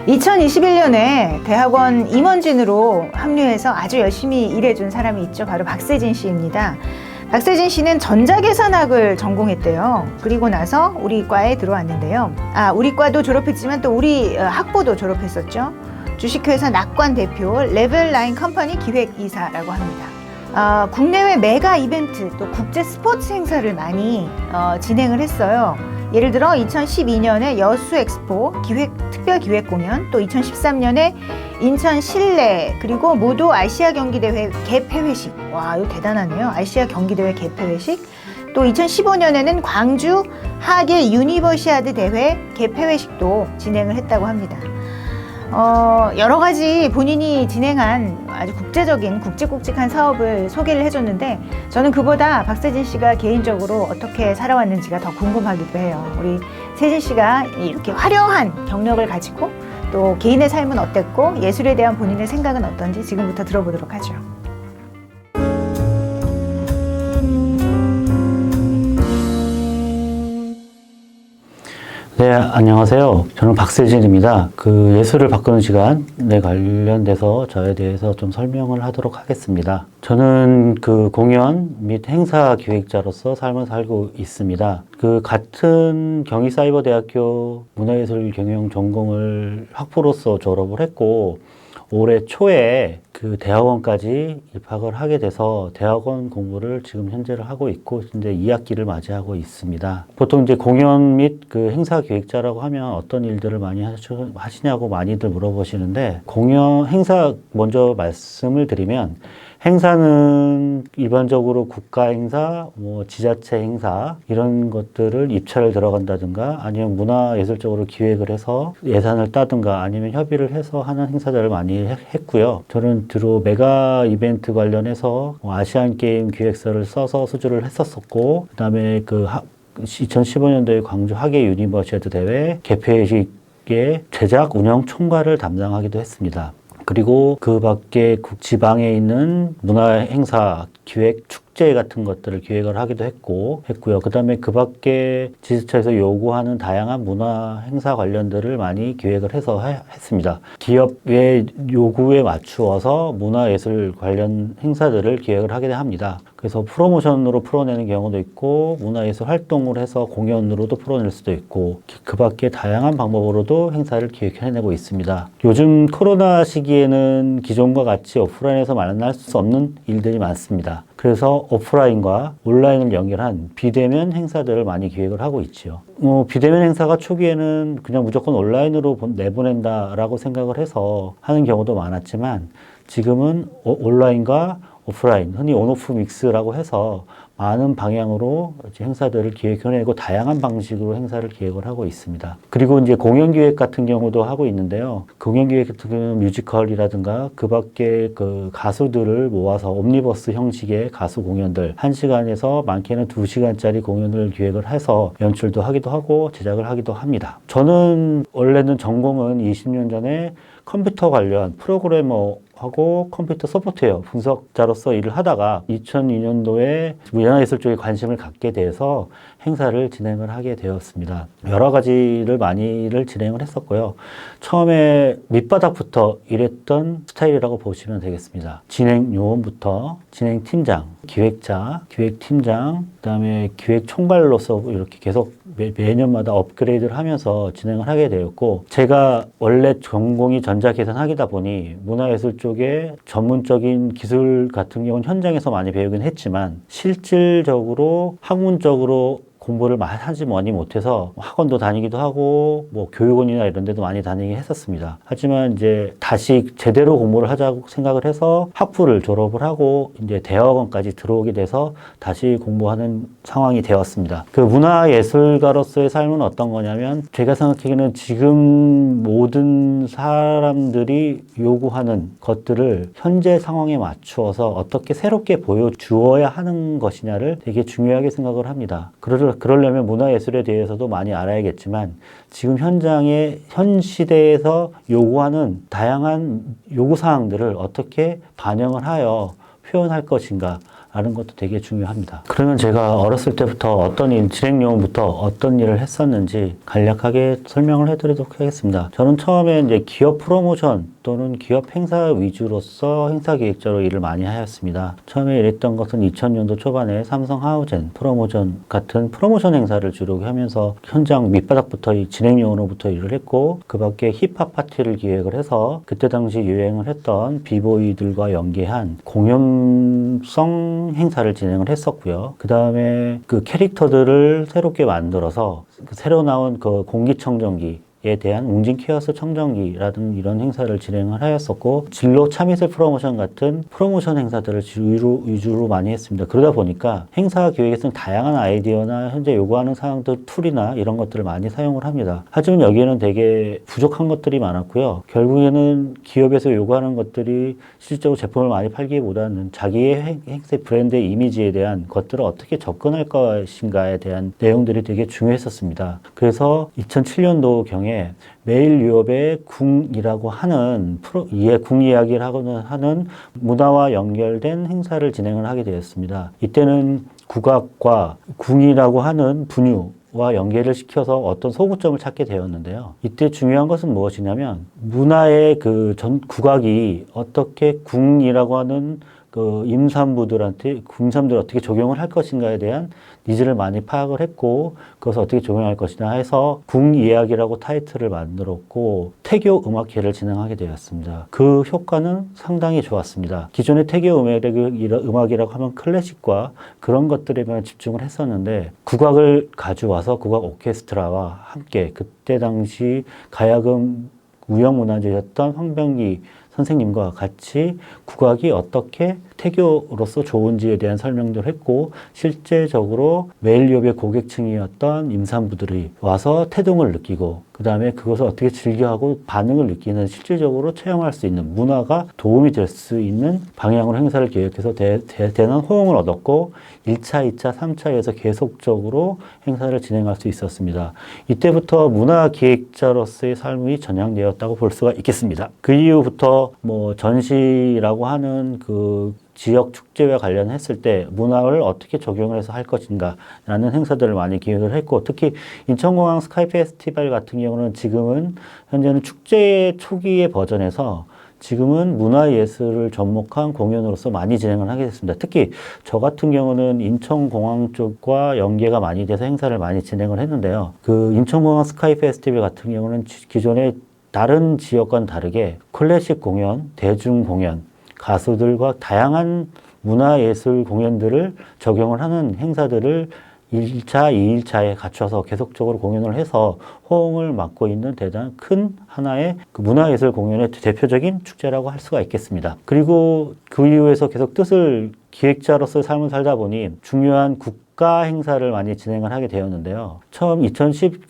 2021년에 대학원 임원진으로 합류해서 아주 열심히 일해준 사람이 있죠. 바로 박세진 씨입니다. 박세진 씨는 전자계산학을 전공했대요. 그리고 나서 우리 과에 들어왔는데요. 우리 과도 졸업했지만 또 우리 학부도 졸업했었죠. 주식회사 낙관 대표 레벨라인 컴퍼니 기획이사라고 합니다. 국내외 메가 이벤트 또 국제 스포츠 행사를 많이 진행을 했어요. 예를 들어 2012년에 여수 엑스포 특별 기획 공연, 또 2013년에 인천 실내, 그리고 모도 아시아 경기대회 개폐회식. 와, 이거 대단하네요. 아시아 경기대회 개폐회식. 또 2015년에는 광주 하계 유니버시아드 대회 개폐회식도 진행을 했다고 합니다. 여러 가지 본인이 진행한 아주 굵직굵직한 사업을 소개를 해줬는데, 저는 그보다 박세진 씨가 개인적으로 어떻게 살아왔는지가 더 궁금하기도 해요. 우리 세진 씨가 이렇게 화려한 경력을 가지고 또 개인의 삶은 어땠고 예술에 대한 본인의 생각은 어떤지 지금부터 들어보도록 하죠. 네, 안녕하세요. 저는 박세진입니다. 예술을 바꾸는 시간에 관련돼서 저에 대해서 좀 설명을 하도록 하겠습니다. 저는 공연 및 행사 기획자로서 삶을 살고 있습니다. 같은 경희사이버대학교 문화예술경영 전공을 학부로서 졸업을 했고, 올해 초에 대학원까지 입학을 하게 돼서 대학원 공부를 지금 현재를 하고 있고, 현재 2학기를 맞이하고 있습니다. 보통 이제 공연 및 행사 기획자라고 하면 어떤 일들을 많이 하시냐고 많이들 물어보시는데, 행사 먼저 말씀을 드리면, 행사는 일반적으로 국가 행사, 지자체 행사 이런 것들을 입찰을 들어간다든가 아니면 문화예술적으로 기획을 해서 예산을 따든가 아니면 협의를 해서 하는 행사들을 많이 했고요. 저는 주로 메가 이벤트 관련해서 아시안 게임 기획서를 써서 수주를 했었고, 그다음에 2015년도에 광주 하계 유니버시아드 대회 개폐식의 제작 운영 총괄을 담당하기도 했습니다. 그리고 그 밖에 지방에 있는 문화 행사 기획 축제 같은 것들을 기획을 하기도 했고요. 그 다음에 그 밖에 지자체에서 요구하는 다양한 문화 행사 관련들을 많이 기획을 해서 했습니다. 기업의 요구에 맞추어서 문화예술 관련 행사들을 기획을 하게 합니다. 그래서 프로모션으로 풀어내는 경우도 있고, 문화예술 활동을 해서 공연으로도 풀어낼 수도 있고, 그 밖에 다양한 방법으로도 행사를 기획해내고 있습니다. 요즘 코로나 시기에는 기존과 같이 오프라인에서 만날 수 없는 일들이 많습니다. 그래서 오프라인과 온라인을 연결한 비대면 행사들을 많이 기획을 하고 있지요. 비대면 행사가 초기에는 그냥 무조건 온라인으로 내보낸다라고 생각을 해서 하는 경우도 많았지만, 지금은 온라인과 오프라인, 흔히 온오프 믹스라고 해서 많은 방향으로 행사들을 기획해내고 다양한 방식으로 행사를 기획을 하고 있습니다. 그리고 이제 공연 기획 같은 경우도 하고 있는데요. 공연 기획 같은 경우는 뮤지컬이라든가 그 밖에 가수들을 모아서 옴니버스 형식의 가수 공연들 1시간에서 많게는 2시간짜리 공연을 기획을 해서 연출도 하기도 하고 제작을 하기도 합니다. 저는 원래는 전공은 20년 전에 컴퓨터 관련 프로그래머하고 컴퓨터 소프트웨어 분석자로서 일을 하다가 2002년도에 문화예술 쪽에 관심을 갖게 돼서 행사를 진행을 하게 되었습니다. 여러 가지를 많이를 진행을 했었고요. 처음에 밑바닥부터 일했던 스타일이라고 보시면 되겠습니다. 진행 요원부터 진행팀장, 기획자, 기획팀장, 그다음에 기획 총괄로서 이렇게 계속 매년마다 업그레이드를 하면서 진행을 하게 되었고, 제가 원래 전공이 전자계산학이다 보니 문화예술 쪽에 전문적인 기술 같은 경우는 현장에서 많이 배우긴 했지만 실질적으로 학문적으로 공부를 하지 못해서 학원도 다니기도 하고 교육원이나 이런 데도 많이 다니긴 했었습니다. 하지만 이제 다시 제대로 공부를 하자고 생각을 해서 학부를 졸업을 하고 이제 대학원까지 들어오게 돼서 다시 공부하는 상황이 되었습니다. 문화예술가로서의 삶은 어떤 거냐면, 제가 생각하기에는 지금 모든 사람들이 요구하는 것들을 현재 상황에 맞추어서 어떻게 새롭게 보여주어야 하는 것이냐를 되게 중요하게 생각을 합니다. 그러려면 문화예술에 대해서도 많이 알아야겠지만, 지금 현 시대에서 요구하는 다양한 요구사항들을 어떻게 반영을 하여 표현할 것인가 아는 것도 되게 중요합니다. 그러면 제가 어렸을 때부터 어떤 일, 진행요원부터 어떤 일을 했었는지 간략하게 설명을 해드리도록 하겠습니다. 저는 처음에 이제 기업 프로모션 또는 기업 행사 위주로서 행사 기획자로 일을 많이 하였습니다. 처음에 일했던 것은 2000년도 초반에 삼성 하우젠 프로모션 같은 프로모션 행사를 주로 하면서 현장 밑바닥부터 진행요원으로부터 일을 했고, 그 밖에 힙합 파티를 기획을 해서 그때 당시 유행을 했던 비보이들과 연계한 공연성 행사를 진행을 했었고요. 그 다음에 그 캐릭터들을 새롭게 만들어서 새로 나온 그 공기청정기 에 대한 웅진 케어스 청정기라든 이런 행사를 진행을 하였었고, 진로 참이슬 프로모션 같은 프로모션 행사들을 위주로 많이 했습니다. 그러다 보니까 행사 기획에서는 다양한 아이디어나 현재 요구하는 사항들, 툴이나 이런 것들을 많이 사용을 합니다. 하지만 여기에는 되게 부족한 것들이 많았고요. 결국에는 기업에서 요구하는 것들이 실제로 제품을 많이 팔기보다는 자기의 행사 브랜드의 이미지에 대한 것들을 어떻게 접근할 것인가에 대한 내용들이 되게 중요했었습니다. 그래서 2007년도 경에 매일 유업의 궁이라고 하는 궁 이야기를 하는 문화와 연결된 행사를 진행을 하게 되었습니다. 이때는 국악과 궁이라고 하는 분유와 연계를 시켜서 어떤 소구점을 찾게 되었는데요. 이때 중요한 것은 무엇이냐면, 문화의 국악이 어떻게 궁이라고 하는 그 임산부들한테 궁sam들을 어떻게 적용을 할 것인가에 대한 니즈를 많이 파악을 했고, 그것을 어떻게 적용할 것이냐 해서 궁 이야기라고 타이틀을 만들었고 태교 음악회를 진행하게 되었습니다. 그 효과는 상당히 좋았습니다. 기존의 태교 음악이라고 하면 클래식과 그런 것들에만 집중을 했었는데, 국악을 가져와서 국악 오케스트라와 함께 그때 당시 가야금 우영문화재였던 황병기 선생님과 같이 국악이 어떻게 태교로서 좋은지에 대한 설명도 했고, 실제적으로 매일요배 고객층이었던 임산부들이 와서 태동을 느끼고, 그 다음에 그것을 어떻게 즐겨하고 반응을 느끼는, 실질적으로 체험할 수 있는 문화가 도움이 될 수 있는 방향으로 행사를 기획해서 대단한 호응을 얻었고, 1차, 2차, 3차에서 계속적으로 행사를 진행할 수 있었습니다. 이때부터 문화기획자로서의 삶이 전향되었다고 볼 수가 있겠습니다. 그 이후부터 전시라고 하는 그 지역 축제와 관련했을 때 문화를 어떻게 적용을 해서 할 것인가 라는 행사들을 많이 기획을 했고, 특히 인천공항 스카이 페스티벌 같은 경우는 현재는 축제의 초기의 버전에서 지금은 문화예술을 접목한 공연으로서 많이 진행을 하게 됐습니다. 특히 저 같은 경우는 인천공항 쪽과 연계가 많이 돼서 행사를 많이 진행을 했는데요. 그 인천공항 스카이 페스티벌 같은 경우는 기존의 다른 지역과는 다르게 클래식 공연, 대중 공연, 가수들과 다양한 문화예술 공연들을 적용을 하는 행사들을 1차, 2일차에 갖춰서 계속적으로 공연을 해서 호응을 맡고 있는 대단한 큰 하나의 그 문화예술 공연의 대표적인 축제라고 할 수가 있겠습니다. 그리고 그 이후에서 계속 기획자로서 삶을 살다 보니 중요한 국가 행사를 많이 진행을 하게 되었는데요. 처음 2010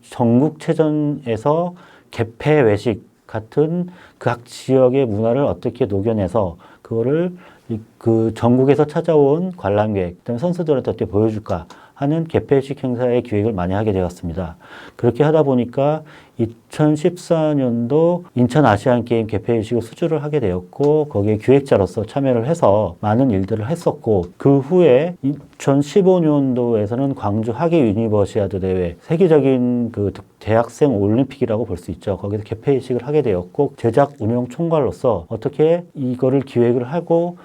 전국체전에서 개폐 외식 같은 각 지역의 문화를 어떻게 녹여내서 그거를 그 전국에서 찾아온 관람객, 그다음에 선수들한테 어떻게 보여줄까 하는 개폐식 행사의 기획을 많이 하게 되었습니다. 그렇게 하다 보니까 2014년도 인천 아시안게임 개폐식을 수주를 하게 되었고, 거기에 기획자로서 참여를 해서 많은 일들을 했었고, 그 후에 2015년도에서는 광주 하계 유니버시아드 대회, 세계적인 그 대학생 올림픽이라고 볼 수 있죠. 거기서 개폐식을 하게 되었고, 제작 운영 총괄로서 어떻게 이거를 기획을 하고,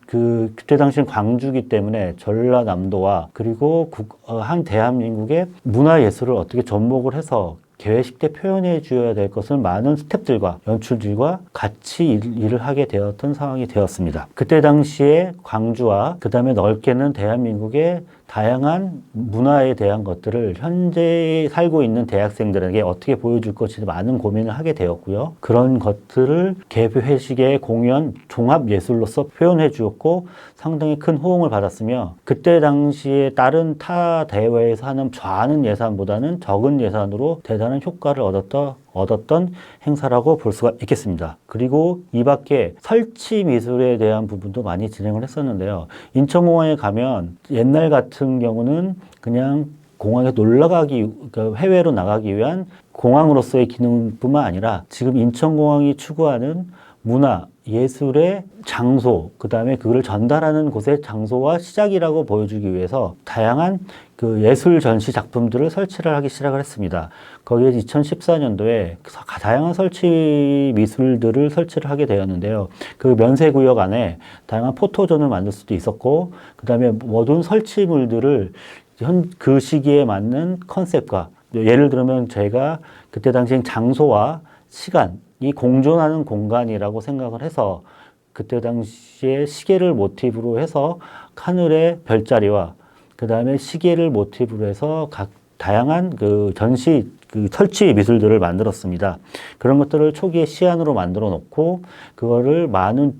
그때 당시는 광주기 때문에 전라남도와 그리고 한 대한민국의 문화예술을 어떻게 접목을 해서 개회식 때 표현해 줘야 될 것은 많은 스태프들과 연출들과 같이 일을 하게 되었던 상황이 되었습니다. 그때 당시에 광주와 그 다음에 넓게는 대한민국의 다양한 문화에 대한 것들을 현재 살고 있는 대학생들에게 어떻게 보여줄 것인지 많은 고민을 하게 되었고요. 그런 것들을 개회식의 공연 종합예술로서 표현해 주었고 상당히 큰 호응을 받았으며, 그때 당시에 다른 타 대회에서 하는 많은 예산보다는 적은 예산으로 대단한 효과를 얻었던 행사라고 볼 수가 있겠습니다. 그리고 이 밖에 설치 미술에 대한 부분도 많이 진행을 했었는데요. 인천공항에 가면 옛날 같은 경우는 그냥 공항에 그러니까 해외로 나가기 위한 공항으로서의 기능뿐만 아니라 지금 인천공항이 추구하는 문화, 예술의 장소, 그 다음에 그걸 전달하는 곳의 장소와 시작이라고 보여주기 위해서 다양한 그 예술 전시 작품들을 설치를 하기 시작을 했습니다. 거기에 2014년도에 다양한 설치 미술들을 설치를 하게 되었는데요. 그 면세구역 안에 다양한 포토존을 만들 수도 있었고, 그 다음에 모든 설치물들을 그 시기에 맞는 컨셉과, 예를 들면 제가 그때 당시 장소와 시간이 공존하는 공간이라고 생각을 해서 그때 당시에 시계를 모티브로 해서 하늘의 별자리와 그 다음에 시계를 모티브로 해서 각 다양한 그 전시 그 설치 미술들을 만들었습니다. 그런 것들을 초기에 시안으로 만들어 놓고 그거를 많은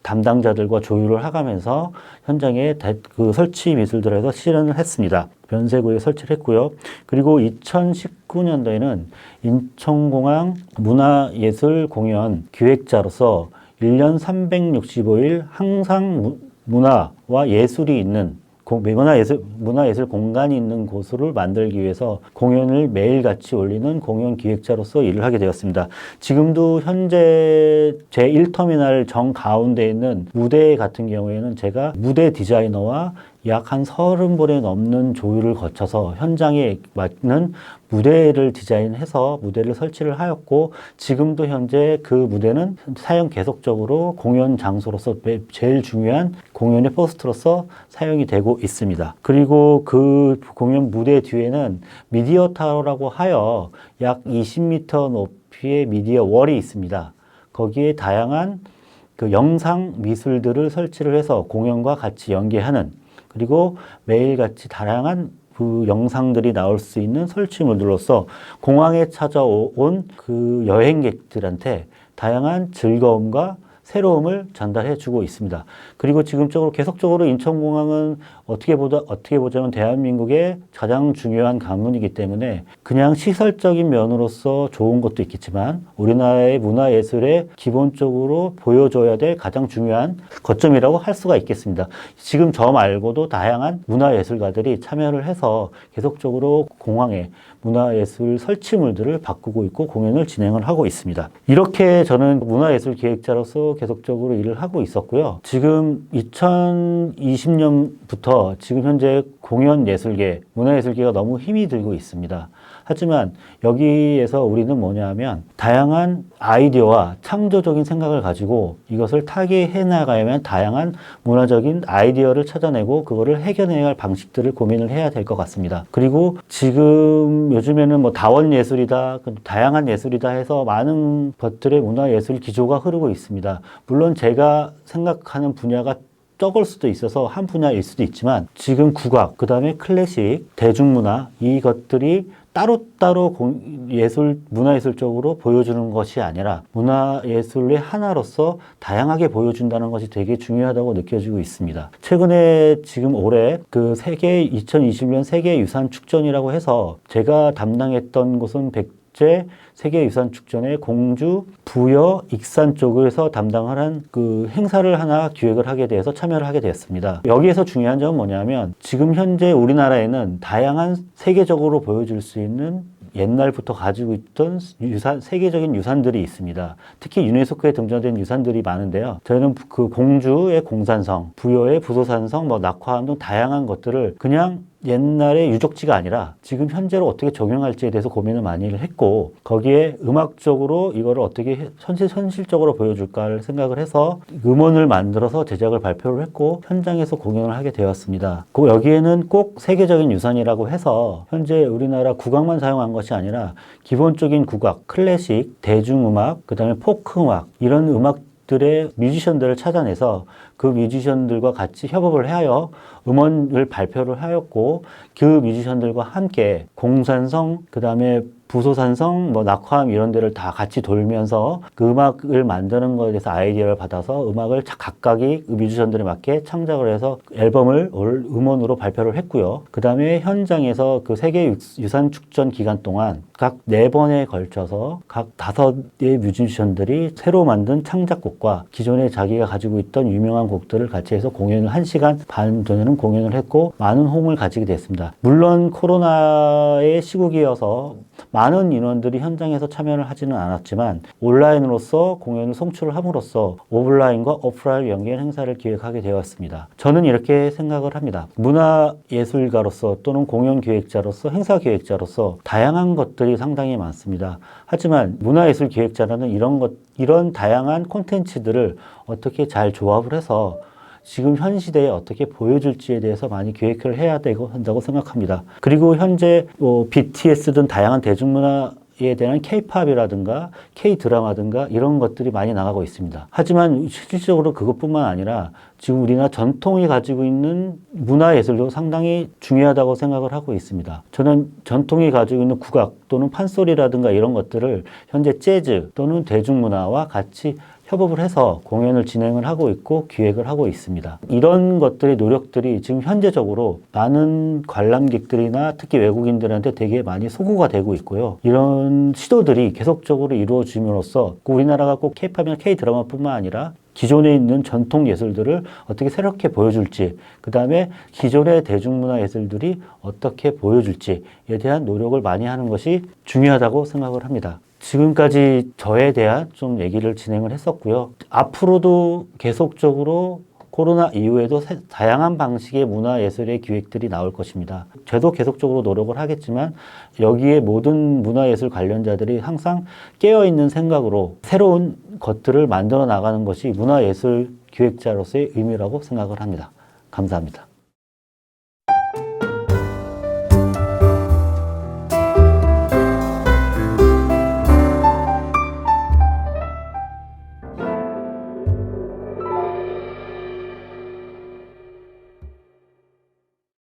담당자들과 조율을 하가면서 현장에 그 설치 미술들에서 실현을 했습니다. 면세구에 설치를 했고요. 그리고 2019년도에는 인천공항 문화예술 공연 기획자로서 1년 365일 항상 문화와 예술이 있는 문화예술 공간이 있는 곳을 만들기 위해서 공연을 매일같이 올리는 공연 기획자로서 일을 하게 되었습니다. 지금도 현재 제1터미널 정 가운데 있는 무대 같은 경우에는 제가 무대 디자이너와 약 한 30번에 넘는 조율을 거쳐서 현장에 맞는 무대를 디자인해서 무대를 설치를 하였고, 지금도 현재 그 무대는 사용 계속적으로 공연 장소로서 제일 중요한 공연의 포스트로서 사용이 되고 있습니다. 그리고 그 공연 무대 뒤에는 미디어 타워라고 하여 약 20m 높이의 미디어 월이 있습니다. 거기에 다양한 그 영상 미술들을 설치를 해서 공연과 같이 연계하는, 그리고 매일같이 다양한 그 영상들이 나올 수 있는 설치물들로서 공항에 찾아온 그 여행객들한테 다양한 즐거움과 새로움을 전달해 주고 있습니다. 그리고 지금적으로 계속적으로 인천공항은 어떻게 보자면 대한민국의 가장 중요한 강문이기 때문에 그냥 시설적인 면으로서 좋은 것도 있겠지만 우리나라의 문화예술에 기본적으로 보여줘야 될 가장 중요한 거점이라고 할 수가 있겠습니다. 지금 저 말고도 다양한 문화예술가들이 참여를 해서 계속적으로 공항에 문화예술 설치물들을 바꾸고 있고 공연을 진행을 하고 있습니다. 이렇게 저는 문화예술 기획자로서 계속적으로 일을 하고 있었고요. 지금 2020년부터 지금 현재 공연 예술계, 문화예술계가 너무 힘이 들고 있습니다. 하지만 여기에서 우리는 뭐냐 하면 다양한 아이디어와 창조적인 생각을 가지고 이것을 타개해 나가야만 다양한 문화적인 아이디어를 찾아내고 그거를 해결해야 할 방식들을 고민을 해야 될 것 같습니다. 그리고 지금 요즘에는 뭐 다원 예술이다, 다양한 예술이다 해서 많은 것들의 문화예술 기조가 흐르고 있습니다. 물론 제가 생각하는 분야가 적을 수도 있어서 한 분야일 수도 있지만 지금 국악, 그 다음에 클래식, 대중문화 이것들이 따로따로 문화예술적으로 보여주는 것이 아니라 문화예술의 하나로서 다양하게 보여준다는 것이 되게 중요하다고 느껴지고 있습니다. 최근에 지금 올해 그 2020년 세계유산축전이라고 해서 제가 담당했던 곳은 백제 세계유산축전의 공주, 부여, 익산 쪽에서 담당하는 그 행사를 하나 기획을 하게 돼서 참여를 하게 되었습니다. 여기에서 중요한 점은 뭐냐면 지금 현재 우리나라에는 다양한 세계적으로 보여줄 수 있는 옛날부터 가지고 있던 세계적인 유산들이 있습니다. 특히 유네스코에 등재된 유산들이 많은데요. 저희는 그 공주의 공산성, 부여의 부소산성, 낙화암 등 다양한 것들을 그냥 옛날의 유적지가 아니라 지금 현재로 어떻게 적용할지에 대해서 고민을 많이 했고 거기에 음악적으로 이거를 어떻게 현실적으로 보여줄까를 생각을 해서 음원을 만들어서 제작을 발표를 했고 현장에서 공연을 하게 되었습니다. 여기에는 꼭 세계적인 유산이라고 해서 현재 우리나라 국악만 사용한 것이 아니라 기본적인 국악, 클래식, 대중음악, 그 다음에 포크음악 이런 음악들의 뮤지션들을 찾아내서 그 뮤지션들과 같이 협업을 하여 음원을 발표를 하였고 그 뮤지션들과 함께 공산성, 그 다음에 부소산성, 낙화암 이런 데를 다 같이 돌면서 그 음악을 만드는 것에 대해서 아이디어를 받아서 음악을 각각이 뮤지션들에 맞게 창작을 해서 앨범을 음원으로 발표를 했고요. 그 다음에 현장에서 그 세계유산축전 기간 동안 각 4번에 걸쳐서 각 5의 뮤지션들이 새로 만든 창작곡과 기존에 자기가 가지고 있던 유명한 곡들을 같이 해서 공연을 1시간 반 전에는 공연을 했고 많은 호응을 가지게 됐습니다. 물론 코로나의 시국이어서 많은 인원들이 현장에서 참여를 하지는 않았지만 온라인으로서 공연을 송출을 함으로써 오프라인과 오프라인 연계한 행사를 기획하게 되었습니다. 저는 이렇게 생각을 합니다. 문화예술가로서 또는 공연기획자로서 행사기획자로서 다양한 것들이 상당히 많습니다. 하지만 문화예술기획자라는 이런 다양한 콘텐츠들을 어떻게 잘 조합을 해서 지금 현 시대에 어떻게 보여줄지에 대해서 많이 기획을 해야 한다고 생각합니다. 그리고 현재 BTS든 다양한 대중문화에 대한 K-팝이라든가 K-드라마든가 이런 것들이 많이 나가고 있습니다. 하지만 실질적으로 그것뿐만 아니라 지금 우리나라 전통이 가지고 있는 문화예술도 상당히 중요하다고 생각을 하고 있습니다. 저는 전통이 가지고 있는 국악 또는 판소리라든가 이런 것들을 현재 재즈 또는 대중문화와 같이 협업을 해서 공연을 진행을 하고 있고 기획을 하고 있습니다. 이런 것들의 노력들이 지금 현재적으로 많은 관람객들이나 특히 외국인들한테 되게 많이 소구가 되고 있고요. 이런 시도들이 계속적으로 이루어짐으로써 우리나라가 꼭 K-팝이나 K-드라마뿐만 아니라 기존에 있는 전통 예술들을 어떻게 새롭게 보여줄지, 그 다음에 기존의 대중문화 예술들이 어떻게 보여줄지에 대한 노력을 많이 하는 것이 중요하다고 생각을 합니다. 지금까지 저에 대한 좀 얘기를 진행을 했었고요. 앞으로도 계속적으로 코로나 이후에도 다양한 방식의 문화예술의 기획들이 나올 것입니다. 저도 계속적으로 노력을 하겠지만 여기에 모든 문화예술 관련자들이 항상 깨어있는 생각으로 새로운 것들을 만들어 나가는 것이 문화예술 기획자로서의 의미라고 생각을 합니다. 감사합니다.